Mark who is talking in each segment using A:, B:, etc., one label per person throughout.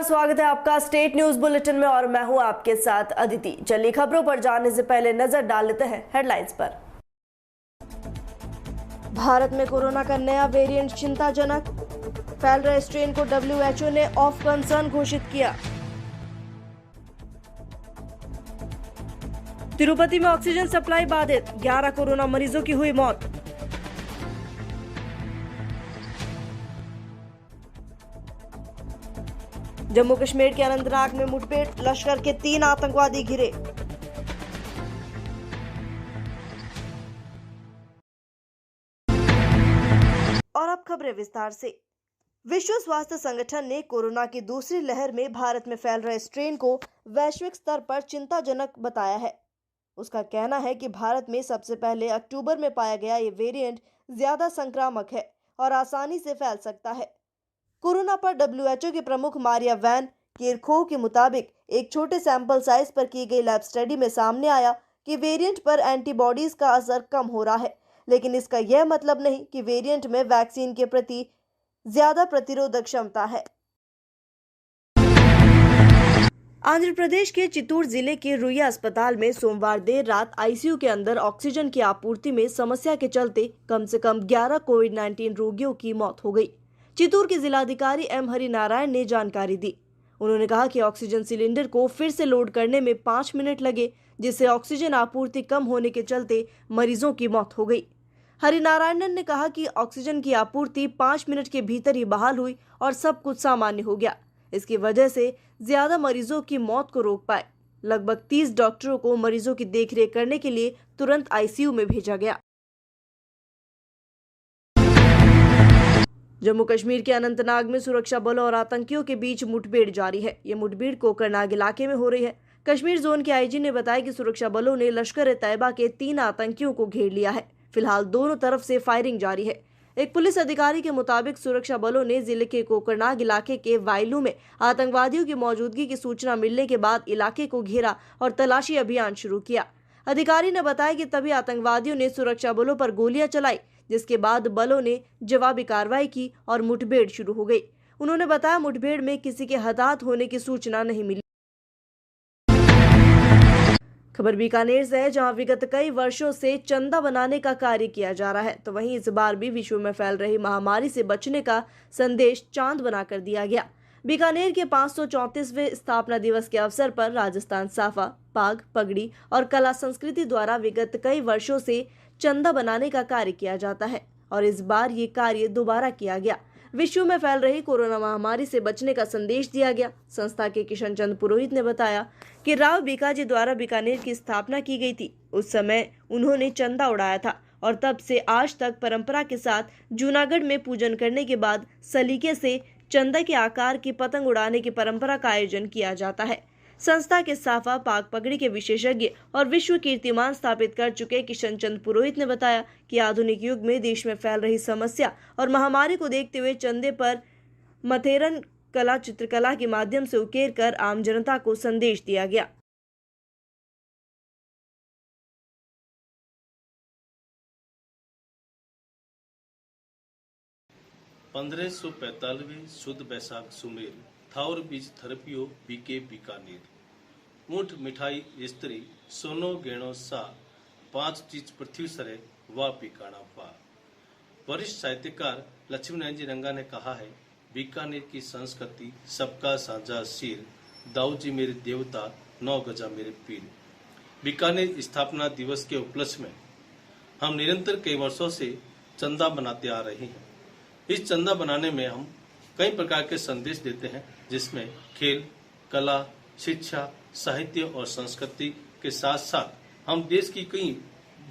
A: स्वागत है आपका स्टेट न्यूज बुलेटिन में और मैं हूं आपके साथ अदिति। चलिए खबरों पर जाने से पहले नजर डाल लेते हैं हेडलाइंस पर। भारत में कोरोना का नया वेरिएंट चिंताजनक, फैल रहे स्ट्रेन को WHO ने ऑफ कंसर्न घोषित किया। तिरुपति में ऑक्सीजन सप्लाई बाधित, 11 कोरोना मरीजों की हुई मौत। जम्मू कश्मीर के अनंतनाग में मुठभेड़, लश्कर के 3 आतंकवादी घिरे। और अब खबरें विस्तार से। विश्व स्वास्थ्य संगठन ने कोरोना की दूसरी लहर में भारत में फैल रहे स्ट्रेन को वैश्विक स्तर पर चिंताजनक बताया है। उसका कहना है कि भारत में सबसे पहले अक्टूबर में पाया गया ये वेरिएंट ज्यादा संक्रामक है और आसानी से फैल सकता है। कोरोना पर WHO के प्रमुख मारिया वैन केरखोव के मुताबिक एक छोटे सैंपल साइज पर की गई लैब स्टडी में सामने आया कि वेरिएंट पर एंटीबॉडीज का असर कम हो रहा है, लेकिन इसका यह मतलब नहीं कि वेरिएंट में वैक्सीन के प्रति ज्यादा प्रतिरोधक क्षमता है। आंध्र प्रदेश के चित्तूर जिले के रुइया अस्पताल में सोमवार देर रात ICU के अंदर ऑक्सीजन की आपूर्ति में समस्या के चलते कम से कम 11 कोविड-19 रोगियों की मौत हो गई। चित्तूर के जिलाधिकारी M हरिनारायण ने जानकारी दी। उन्होंने कहा कि ऑक्सीजन सिलेंडर को फिर से लोड करने में 5 मिनट लगे, जिससे ऑक्सीजन आपूर्ति कम होने के चलते मरीजों की मौत हो गई। हरिनारायणन ने कहा कि ऑक्सीजन की आपूर्ति 5 मिनट के भीतर ही बहाल हुई और सब कुछ सामान्य हो गया। इसकी वजह से ज्यादा मरीजों की मौत को रोक पाए। लगभग 30 डॉक्टरों को मरीजों की देखरेख करने के लिए तुरंत ICU में भेजा गया। जम्मू कश्मीर के अनंतनाग में सुरक्षा बलों और आतंकियों के बीच मुठभेड़ जारी है। ये मुठभेड़ कोकरनाग इलाके में हो रही है। कश्मीर जोन के IG ने बताया कि सुरक्षा बलों ने लश्कर-ए-तैयबा के 3 आतंकियों को घेर लिया है। फिलहाल दोनों तरफ से फायरिंग जारी है। एक पुलिस अधिकारी के मुताबिक सुरक्षा बलों ने जिले के कोकरनाग इलाके के वायलू में आतंकवादियों की मौजूदगी की सूचना मिलने के बाद इलाके को घेरा और तलाशी अभियान शुरू किया। अधिकारी ने बताया कि तभी आतंकवादियों ने सुरक्षा बलों पर गोलियां चलाई, जिसके बाद बलों ने जवाबी कार्रवाई की और मुठभेड़ शुरू हो गई। उन्होंने बताया मुठभेड़ में किसी के हताहत होने की सूचना नहीं मिली। खबर बीकानेर से है, जहां विगत कई वर्षों से चंदा बनाने का कार्य किया जा रहा है, तो वहीं इस बार भी विश्व में फैल रही महामारी से बचने का संदेश चांद बनाकर दिया गया। बीकानेर के 534वें स्थापना दिवस के अवसर पर राजस्थान साफा, पाग, पगड़ी और कला संस्कृति द्वारा विगत कई वर्षों से चंदा बनाने का कार्य किया जाता है और इस बार ये कार्य दोबारा किया गया। विश्व में फैल रही कोरोना महामारी से बचने का संदेश दिया गया। संस्था के किशन चंद पुरोहित ने बताया कि राव बीकाजी द्वारा बीकानेर की स्थापना की गई थी। उस समय उन्होंने चंदा उड़ाया था और तब से आज तक परंपरा के साथ जूनागढ़ में पूजन करने के बाद सलीके से चंदा के आकार की पतंग उड़ाने की परंपरा का आयोजन किया जाता है। संस्था के साफा, पाग, पगड़ी के विशेषज्ञ और विश्व कीर्तिमान स्थापित कर चुके किशन चंद पुरोहित ने बताया कि आधुनिक युग में देश में फैल रही समस्या और महामारी को देखते हुए चंदे पर मथेरन कला चित्रकला के माध्यम से उकेर कर आम जनता को संदेश दिया गया।
B: शुद्ध बैसाख सुमेर थाउर बीज थरपियो बीके बीकानेर ऊंट मिठाई स्त्री सोनो गेणो सा 5 चीज पृथ्वी सरे वा बीकाना वा। वरिष्ठ साहित्यकार लक्ष्मीनारायण जी रंगा ने कहा है, बीकानेर की संस्कृति सबका साझा शीर, दाऊ जी मेरे देवता 9 गजा मेरे पीर। बीकानेर स्थापना दिवस के उपलक्ष्य में हम निरंतर कई वर्षों से चंदा बनाते आ रहे हैं। इस चंदा बनाने में हम कई प्रकार के संदेश देते हैं, जिसमें खेल, कला, शिक्षा, साहित्य और संस्कृति के साथ साथ हम देश की कई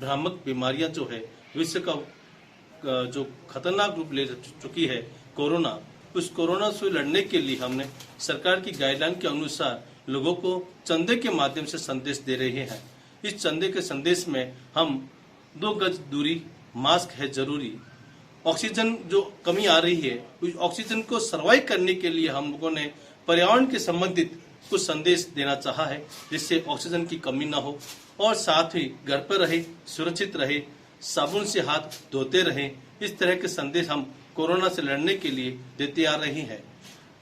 B: भ्रामक बीमारियां जो है विश्व का जो खतरनाक रूप ले चुकी है कोरोना, उस कोरोना से लड़ने के लिए हमने सरकार की गाइडलाइन के अनुसार लोगों को चंदे के माध्यम से संदेश दे रहे हैं। इस चंदे के संदेश में हम 2 गज दूरी, मास्क है जरूरी, ऑक्सीजन जो कमी आ रही है उस ऑक्सीजन को सर्वाइव करने के लिए हम लोगों ने पर्यावरण के संबंधित कुछ संदेश देना चाहा है, जिससे ऑक्सीजन की कमी ना हो और साथ ही घर पर रहे, सुरक्षित रहे, साबुन से हाथ धोते रहें। इस तरह के संदेश हम कोरोना से लड़ने के लिए देते आ रहे हैं।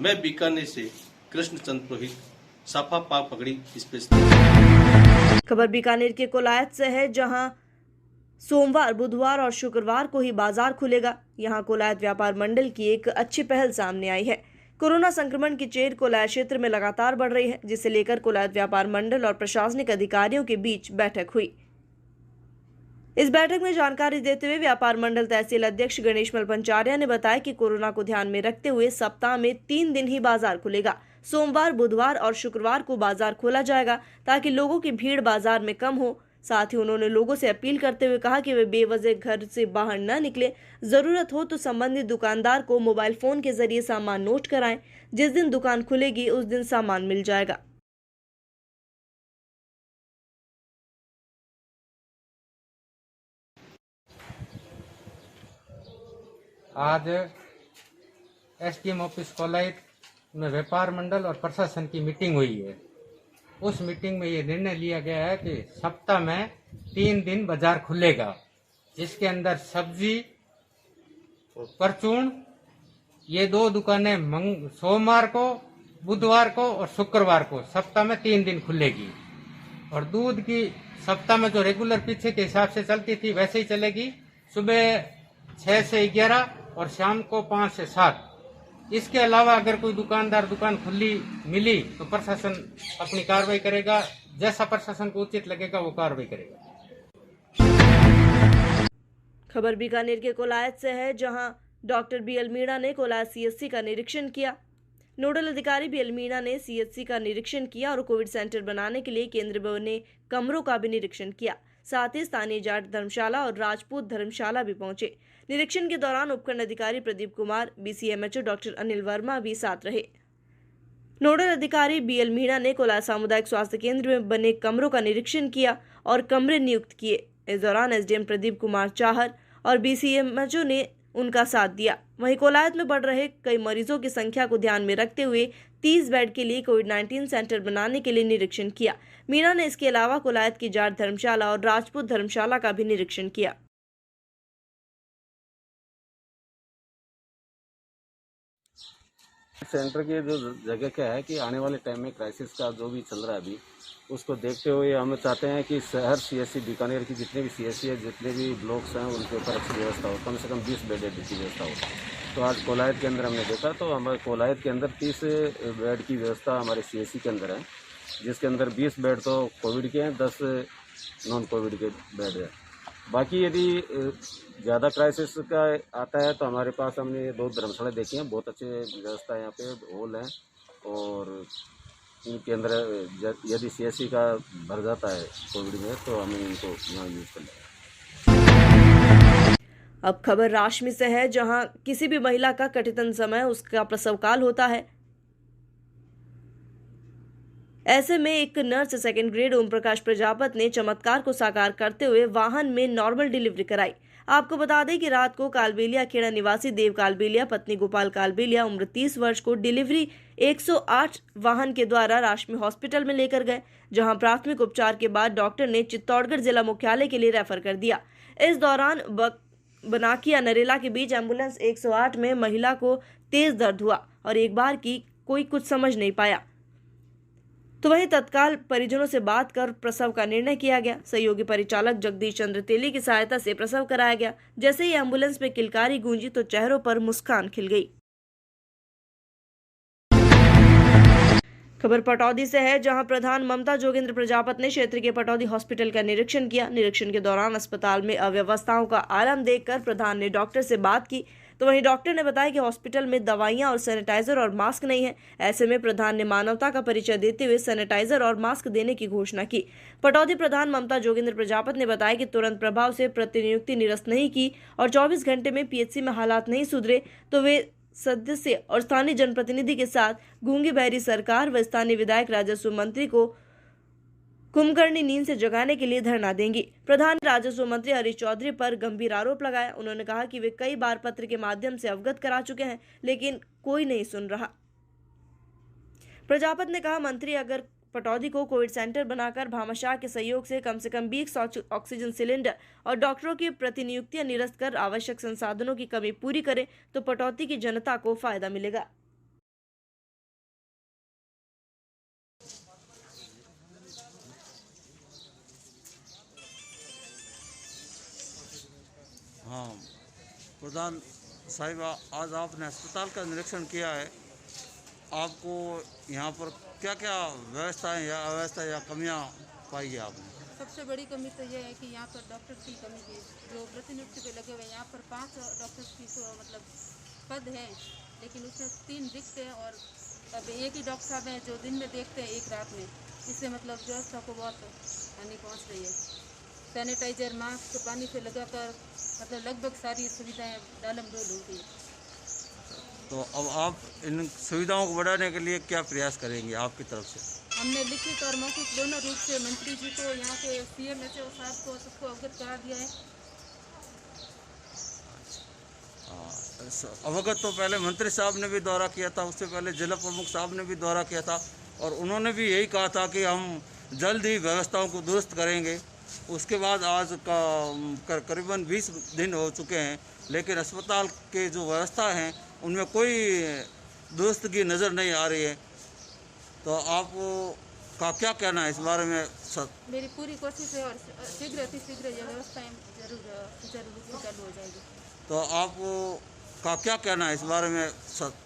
B: मैं बीकानेर से कृष्णचंद पुरोहित, साफा पाक पगड़ी स्पेशल।
A: खबर बीकानेर के कोलायत से है, जहां सोमवार, बुधवार और शुक्रवार को ही बाजार खुलेगा। यहां कोलायत व्यापार मंडल की एक अच्छी पहल सामने आई है। कोरोना संक्रमण की चेन कोलायत क्षेत्र में लगातार बढ़ रही है, जिसे लेकर कोलायत व्यापार मंडल और प्रशासनिक अधिकारियों के बीच बैठक हुई। इस बैठक में जानकारी देते हुए व्यापार मंडल तहसील अध्यक्ष गणेशमल पंचारिया ने बताया कि कोरोना को ध्यान में रखते हुए सप्ताह में 3 दिन ही बाजार खुलेगा। सोमवार, बुधवार और शुक्रवार को बाजार खोला जाएगा ताकि लोगों की भीड़ बाजार में कम हो। साथ ही उन्होंने लोगों से अपील करते हुए कहा कि वे बेवजह घर से बाहर न निकले। जरूरत हो तो संबंधित दुकानदार को मोबाइल फोन के जरिए सामान नोट कराएं। जिस दिन दुकान खुलेगी उस दिन सामान मिल जाएगा।
C: आज एसडीएम ऑफिस कोलायत में व्यापार मंडल और प्रशासन की मीटिंग हुई है। उस मीटिंग में ये निर्णय लिया गया है कि सप्ताह में 3 दिन बाजार खुलेगा, जिसके अंदर सब्जी, परचून, ये 2 दुकानें सोमवार को, बुधवार को और शुक्रवार को सप्ताह में 3 दिन खुलेगी। और दूध की सप्ताह में जो रेगुलर पीछे के हिसाब से चलती थी वैसे ही चलेगी, सुबह 6 से 11 और शाम को 5 से 7। इसके अलावा अगर कोई दुकानदार दुकान खुली मिली तो प्रशासन अपनी कार्रवाई करेगा। जैसा प्रशासन को उचित लगेगा वो कार्रवाई करेगा।
A: खबर बीकानेर के कोलायत से है, जहां डॉक्टर बीएल मीणा ने कोलायत सीएचसी का निरीक्षण किया। नोडल अधिकारी बीएल मीणा ने सीएचसी का निरीक्षण किया और कोविड सेंटर बनाने के लिए केंद्र बने कमरों का भी निरीक्षण किया। साथ ही स्थानीय जाट धर्मशाला और राजपूत धर्मशाला भी पहुंचे। निरीक्षण के दौरान उपखंड अधिकारी प्रदीप कुमार, बीसीएमएचओ डॉक्टर अनिल वर्मा भी साथ रहे। नोडल अधिकारी बीएल मीणा ने कोलायत सामुदायिक स्वास्थ्य केंद्र में बने कमरों का निरीक्षण किया और कमरे नियुक्त किए। इस दौरान एसडीएम प्रदीप कुमार चाहर और बीसीएमएचओ ने उनका साथ दिया। वहीं कोलायत में बढ़ रहे कई मरीजों की संख्या को ध्यान में रखते हुए 30 बेड के लिए कोविड-19 सेंटर बनाने के लिए निरीक्षण किया। मीणा ने इसके अलावा कोलायत की जाट धर्मशाला और राजपूत धर्मशाला का भी निरीक्षण किया।
D: सेंटर की जो जगह क्या है कि आने वाले टाइम में क्राइसिस का जो भी चल रहा है अभी, उसको देखते हुए हम चाहते हैं कि शहर सीएससी बीकानेर की जितने भी सीएससी है, जितने भी ब्लॉक्स हैं, उनके ऊपर अच्छी व्यवस्था हो, कम से कम 20 बेड की व्यवस्था हो। तो आज कोलायत के अंदर हमने देखा तो हमारे कोलायत के अंदर 30 बेड की व्यवस्था हमारे सीएससी के अंदर है, जिसके अंदर 20 बेड तो कोविड के हैं, 10 नॉन कोविड के बेड है। बाकी यदि ज़्यादा क्राइसिस का आता है तो हमारे पास हमने 2 धर्मशाला देखी हैं, बहुत अच्छे व्यवस्था यहाँ पे हॉल है और इनके अंदर यदि सीएससी का भर जाता है कोविड में तो हमें इनको यहाँ यूज़ करना है।
A: अब खबर राशमी से है, जहां किसी भी महिला का कठिन समय उसका प्रसव काल होता है। ऐसे में एक nurse 2nd grade Om Prakash Prajapat ने चमत्कार को साकार करते हुए वाहन में नॉर्मल डिलीवरी कराई। आपको बता दें कि रात को कालबेलिया खेड़ा निवासी देव कालबेलिया पत्नी गोपाल कालबेलिया उम्र 30 वर्ष को डिलीवरी 108 वाहन के द्वारा राशमी हॉस्पिटल में लेकर गए, जहां प्राथमिक उपचार के बाद डॉक्टर ने चित्तौड़गढ़ जिला मुख्यालय के लिए रेफर कर दिया। इस दौरान बनाकिया नरेला के बीच एम्बुलेंस 108 में महिला को तेज दर्द हुआ और एक बार की कोई कुछ समझ नहीं पाया, तो वहीं तत्काल परिजनों से बात कर प्रसव का निर्णय किया गया। सहयोगी परिचालक जगदीश चंद्र तेली की सहायता से प्रसव कराया गया। जैसे ही एम्बुलेंस में किलकारी गूंजी तो चेहरों पर मुस्कान खिल गई। खबर पटौदी से है, जहां प्रधान ममता जोगेंद्र प्रजापत ने क्षेत्र के पटौदी हॉस्पिटल का निरीक्षण किया। निरीक्षण के दौरान अस्पताल में अव्यवस्थाओं का आलम देखकर प्रधान ने डॉक्टर से बात की, तो वहीं डॉक्टर ने बताया कि हॉस्पिटल में दवाइयां और सैनिटाइजर और मास्क नहीं है। ऐसे में प्रधान ने मानवता का परिचय देते हुए सैनिटाइजर और मास्क देने की घोषणा की। पटौदी प्रधान ममता जोगेंद्र प्रजापत ने बताया कि तुरंत प्रभाव से प्रतिनियुक्ति निरस्त नहीं की और 24 घंटे में पीएचसी में हालात नहीं सुधरे तो वे सदस्य और स्थानीय जनप्रतिनिधि के साथ गूंगी बहरी सरकार व स्थानीय विधायक राजस्व मंत्री को कुंभकर्णी नींद से जगाने के लिए धरना देंगी। प्रधान राजस्व मंत्री हरीश चौधरी पर गंभीर आरोप लगाया। उन्होंने कहा कि वे कई बार पत्र के माध्यम से अवगत करा चुके हैं, लेकिन कोई नहीं सुन रहा। प्रजापत ने कहा, मंत्री अगर पटौदी को कोविड सेंटर बनाकर भामाशाह के सहयोग से कम 20 ऑक्सीजन सिलेंडर और डॉक्टरों की प्रतिनियुक्तियां निरस्त कर आवश्यक संसाधनों की कमी पूरी करें तो पटौदी की जनता को फायदा मिलेगा।
E: हाँ प्रधान साहिब, आज आपने अस्पताल का निरीक्षण किया है। आपको यहाँ पर क्या क्या व्यवस्थाएं या अव्यवस्था या कमियाँ पाई है आपने?
F: सबसे बड़ी कमी तो यह है कि यहाँ पर डॉक्टर की कमी थी, जो प्रतिनियुक्ति पे लगे हुए हैं। यहाँ पर 5 डॉक्टर्स की मतलब पद हैं, लेकिन उसमें 3 रिक्त हैं और अब एक ही डॉक्टर साहब हैं जो दिन में देखते हैं, एक रात में। इससे मतलब व्यवस्था को बहुत हानि पहुँच रही है। सैनिटाइजर, मास्क पानी से लगाकर मतलब लगभग सारी सुविधाएं डालम डोल हो गई।
E: तो अब आप इन सुविधाओं को बढ़ाने के लिए क्या प्रयास करेंगे आपकी तरफ से?
F: हमने लिखित और मौखिक दोनों रूप से मंत्री जी को, यहाँ के CMHO साहब को, सबको अवगत करा दिया है।
E: अवगत तो पहले मंत्री साहब ने भी दौरा किया था, उससे पहले जिला प्रमुख साहब ने भी दौरा किया था और उन्होंने भी यही कहा था कि हम जल्द ही व्यवस्थाओं को दुरुस्त करेंगे। उसके बाद आज का करीबन 20 दिन हो चुके हैं, लेकिन अस्पताल के जो व्यवस्था हैं उनमें कोई दुरुस्तगी नज़र नहीं आ रही है। तो आप का क्या कहना है इस बारे में?
F: मेरी पूरी कोशिश है और शीघ्र अतिशीघ्र यह व्यवस्थाएं जरूर सुचारू रूप से चालू हो जाएगी।
E: तो आप का क्या कहना है इस बारे में?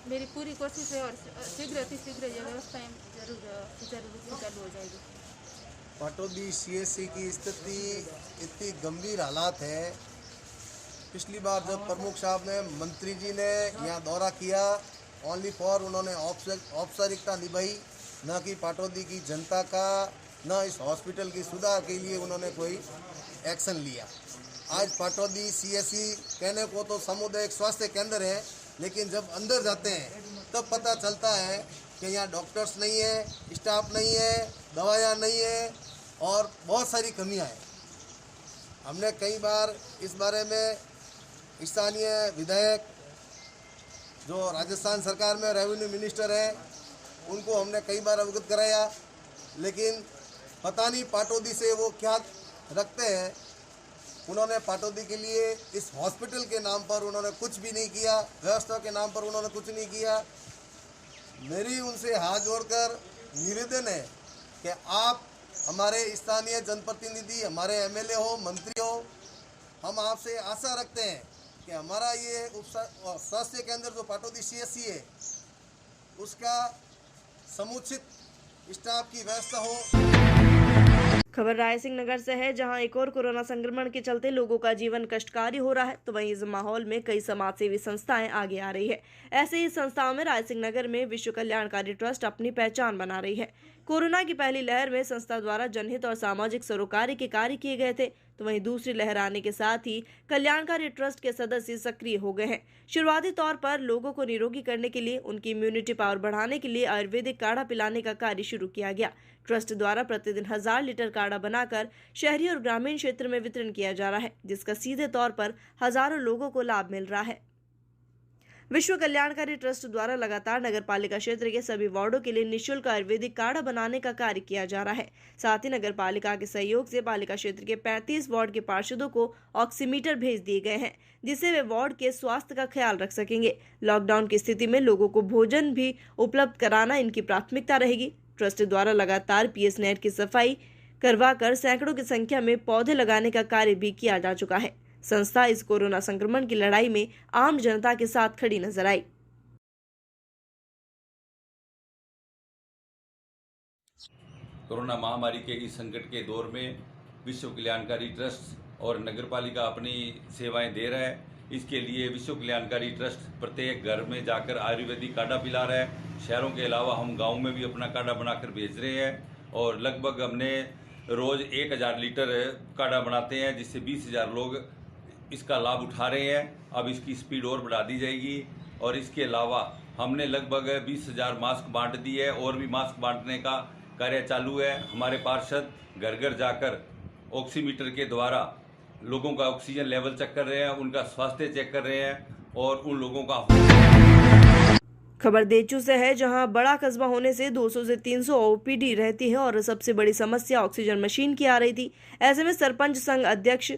F: मेरी पूरी कोशिश है और शीघ्र अतिशीघ्र यह व्यवस्थाएं जरूर सुचारू रूप से चालू हो जाएगी।
G: पाटौदी CSC की स्थिति इतनी गंभीर हालात है। पिछली बार जब प्रमुख साहब ने, मंत्री जी ने यहाँ दौरा किया, ओनली फॉर उन्होंने औपचारिकता निभाई, न कि पाटौदी की जनता का, न इस हॉस्पिटल की सुधार के लिए उन्होंने कोई एक्शन लिया। आज पाटौदी CSC कहने को तो सामुदायिक स्वास्थ्य केंद्र है, लेकिन जब अंदर जाते हैं तब पता चलता है कि यहाँ डॉक्टर्स नहीं है, स्टाफ नहीं है, दवाइयाँ नहीं है और बहुत सारी कमियाँ हैं। हमने कई बार इस बारे में स्थानीय विधायक जो राजस्थान सरकार में रेवेन्यू मिनिस्टर है उनको हमने कई बार अवगत कराया, लेकिन पता नहीं पाटौदी से वो क्या रखते हैं। उन्होंने पाटौदी के लिए इस हॉस्पिटल के नाम पर उन्होंने कुछ भी नहीं किया, व्यवस्था के नाम पर उन्होंने कुछ नहीं किया। मेरी उनसे हाथ जोड़कर निवेदन है कि आप हमारे स्थानीय जनप्रतिनिधि, हमारे MLA हो, मंत्री हो, हम आपसे आशा रखते हैं कि हमारा ये स्वास्थ्य केंद्र जो पाटौदी CSC है उसका समुचित स्टाफ की व्यवस्था हो।
A: खबर रायसिंह नगर से है, जहां एक और कोरोना संक्रमण के चलते लोगों का जीवन कष्टकारी हो रहा है, तो वहीं इस माहौल में कई समाजसेवी संस्थाएं आगे आ रही है। ऐसे ही संस्थाओं में रायसिंह नगर में विश्व कल्याणकारी ट्रस्ट अपनी पहचान बना रही है। कोरोना की पहली लहर में संस्था द्वारा जनहित और सामाजिक सरोकारी के कार्य किए गए थे, तो वहीं दूसरी लहर आने के साथ ही कल्याणकारी ट्रस्ट के सदस्य सक्रिय हो गए हैं। शुरुआती तौर पर लोगों को निरोगी करने के लिए, उनकी इम्यूनिटी पावर बढ़ाने के लिए आयुर्वेदिक काढ़ा पिलाने का कार्य शुरू किया गया। ट्रस्ट द्वारा प्रतिदिन 1000 लीटर काढ़ा बनाकर शहरी और ग्रामीण क्षेत्र में वितरण किया जा रहा है, जिसका सीधे तौर पर हजारों लोगों को लाभ मिल रहा है। विश्व कल्याणकारी ट्रस्ट द्वारा लगातार नगर पालिका क्षेत्र के सभी वार्डों के लिए निःशुल्क आयुर्वेदिक काढ़ा बनाने का कार्य किया जा रहा है। साथ ही नगर पालिका के सहयोग से पालिका क्षेत्र के 35 वार्ड के पार्षदों को ऑक्सीमीटर भेज दिए गए हैं, जिससे वे वार्ड के स्वास्थ्य का ख्याल रख सकेंगे। लॉकडाउन की स्थिति में लोगों को भोजन भी उपलब्ध कराना इनकी प्राथमिकता रहेगी। ट्रस्ट द्वारा लगातार PS नेट की सफाई करवाकर सैकड़ों की संख्या में पौधे लगाने का कार्य भी किया जा चुका है। संस्था इस कोरोना संक्रमण की लड़ाई में आम जनता के साथ खड़ी नजर आई।
H: कोरोना महामारी के इस संकट के दौर में विश्व कल्याणकारी ट्रस्ट और नगरपालिका अपनी सेवाएं दे रहा है। इसके लिए विश्व कल्याणकारी ट्रस्ट प्रत्येक घर में जाकर आयुर्वेदिक काढ़ा पिला रहा है। शहरों के अलावा हम गाँव में भी अपना काढ़ा बनाकर भेज रहे हैं और लगभग हमने रोज 1000 लीटर काढ़ा बनाते हैं, जिससे 20,000 लोग इसका लाभ उठा रहे हैं। अब इसकी स्पीड और बढ़ा दी जाएगी और इसके अलावा हमने लगभग 20,000 मास्क बांट दिए है और भी मास्क बांटने का कार्य चालू है। हमारे पार्षद घर घर जाकर ऑक्सीमीटर के द्वारा लोगों का ऑक्सीजन लेवल चेक कर रहे हैं, उनका स्वास्थ्य चेक कर रहे हैं और उन लोगों का।
A: खबर देचू से है, जहां बड़ा कस्बा होने से 200 से 300 OPD रहती है और सबसे बड़ी समस्या ऑक्सीजन मशीन की आ रही थी। ऐसे में सरपंच संघ अध्यक्ष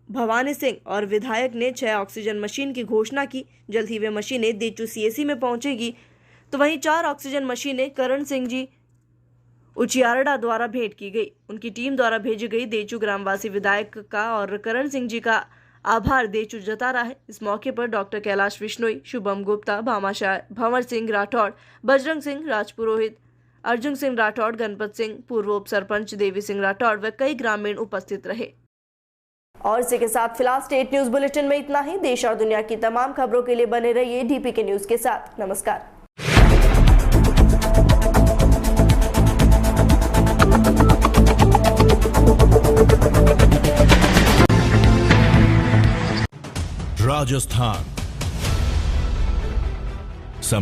A: भवानी सिंह और विधायक ने 6 ऑक्सीजन मशीन की घोषणा की। जल्द ही वे मशीनें देचू CSC में पहुंचेगी, तो वहीं 4 ऑक्सीजन मशीनें करण सिंह जी उचियारडा द्वारा भेंट की गई। उनकी टीम द्वारा भेजी गई देचू ग्रामवासी विधायक का और करण सिंह जी का आभार देचु जता रहा है। इस मौके पर डॉक्टर कैलाश विश्नोई, शुभम गुप्ता, भामाशाह, भंवर सिंह राठौड़, बजरंग सिंह राजपुरोहित, अर्जुन सिंह राठौड़, गणपत सिंह, पूर्व उप सरपंच देवी सिंह राठौड़ व कई ग्रामीण उपस्थित रहे। और इसी के साथ फिलहाल स्टेट न्यूज बुलेटिन में इतना ही। देश और दुनिया की तमाम खबरों के लिए बने रहिए DPK न्यूज के साथ। नमस्कार।
I: राजस्थान